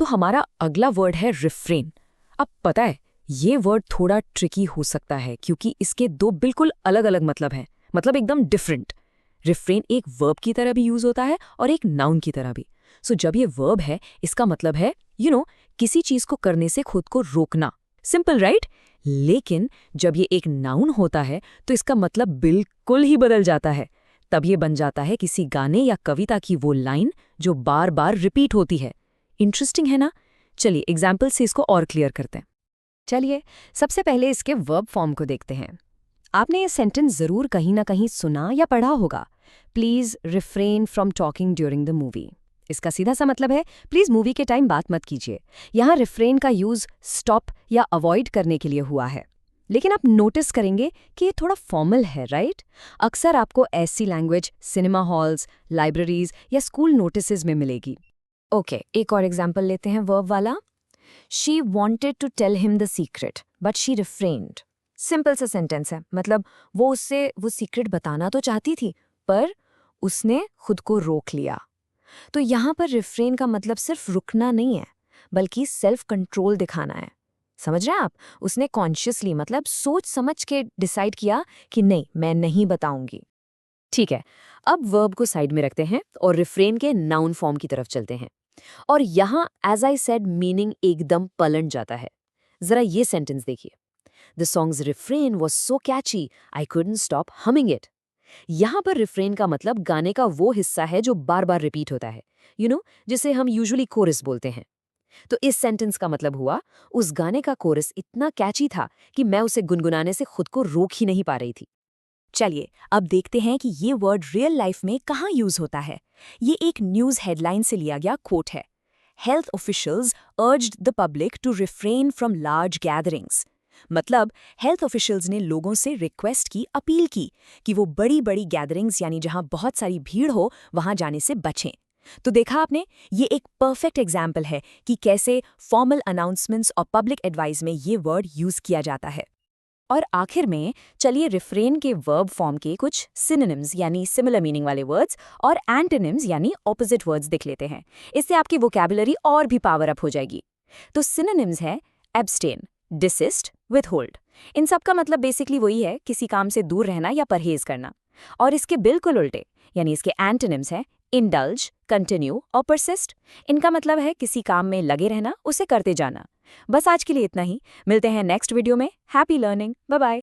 तो हमारा अगला वर्ड है रिफ्रेन। अब पता है ये वर्ड थोड़ा ट्रिकी हो सकता है क्योंकि इसके दो बिल्कुल अलग अलग मतलब हैं, मतलब एकदम डिफरेंट। रिफ्रेन एक वर्ब की तरह भी यूज होता है और एक नाउन की तरह भी। सो जब ये वर्ब है इसका मतलब है किसी चीज को करने से खुद को रोकना। Simple right? लेकिन जब ये एक नाउन होता है तो इसका मतलब बिल्कुल ही बदल जाता है। तब ये बन जाता है किसी गाने या कविता की वो लाइन जो बार बार रिपीट होती है। इंटरेस्टिंग है ना? चलिए एग्जाम्पल से इसको और क्लियर करते हैं। चलिए सबसे पहले इसके वर्ब फॉर्म को देखते हैं। आपने ये सेंटेंस जरूर कहीं ना कहीं सुना या पढ़ा होगा, please refrain from talking during the movie. इसका सीधा सा मतलब है प्लीज मूवी के टाइम बात मत कीजिए। यहाँ रिफ्रेन का यूज स्टॉप या अवॉइड करने के लिए हुआ है। लेकिन आप नोटिस करेंगे कि ये थोड़ा फॉर्मल है, राइट? अक्सर आपको ऐसी लैंग्वेज सिनेमा हॉल्स, लाइब्रेरीज या स्कूल नोटिसेस में मिलेगी। ओके, एक और एग्जाम्पल लेते हैं वर्ब वाला। She wanted to tell him the secret but she refrained. Simple सा सेंटेंस है, मतलब वो उससे वो सीक्रेट बताना तो चाहती थी पर उसने खुद को रोक लिया। तो यहाँ पर रिफ्रेन का मतलब सिर्फ रुकना नहीं है बल्कि सेल्फ कंट्रोल दिखाना है। समझ रहे हैं आप? उसने कॉन्शियसली मतलब सोच समझ के डिसाइड किया कि नहीं, मैं नहीं बताऊंगी। ठीक है, अब वर्ब को साइड में रखते हैं और रिफ्रेन के नाउन फॉर्म की तरफ चलते हैं। और यहाँ एज आई सेड मीनिंग एकदम पलट जाता है। जरा ये सेंटेंस देखिए। The song's refrain was so catchy I couldn't stop humming it. यहाँ पर रिफ्रेन का मतलब गाने का वो हिस्सा है जो बार बार रिपीट होता है, जिसे हम यूजुअली कोरस बोलते हैं। तो इस सेंटेंस का मतलब हुआ उस गाने का कोरस इतना कैची था कि मैं उसे गुनगुनाने से खुद को रोक ही नहीं पा रही थी। चलिए अब देखते हैं कि ये वर्ड रियल लाइफ में कहाँ यूज होता है। ये एक न्यूज हेडलाइन से लिया गया कोट है। Health officials urged the public to refrain from large gatherings. मतलब हेल्थ ऑफिशियल्स ने लोगों से रिक्वेस्ट की, अपील की कि वो बड़ी बड़ी गैदरिंग्स यानी जहां बहुत सारी भीड़ हो वहां जाने से बचें। तो देखा आपने, ये एक परफेक्ट एग्जाम्पल है कि कैसे फॉर्मल अनाउंसमेंट्स और पब्लिक एडवाइस में ये वर्ड यूज किया जाता है। और आखिर में चलिए रिफ्रेन के वर्ब फॉर्म के कुछ सिनोनिम्स यानी सिमिलर मीनिंग वाले वर्ड्स और एंटोनिम्स यानी ऑपोजिट वर्ड्स देख लेते हैं। इससे आपकी वोकैबुलरी और भी पावर अप हो जाएगी। तो सिनोनिम्स है एब्स्टेन, डिसिस्ट, विथहोल्ड। इन सब का मतलब बेसिकली वही है, किसी काम से दूर रहना या परहेज करना। और इसके बिल्कुल उल्टे यानी इसके एंटोनिम्स है इंडल्ज, कंटिन्यू और परसिस्ट। इनका मतलब है किसी काम में लगे रहना, उसे करते जाना। बस आज के लिए इतना ही। मिलते हैं नेक्स्ट वीडियो में। Happy learning. Bye bye.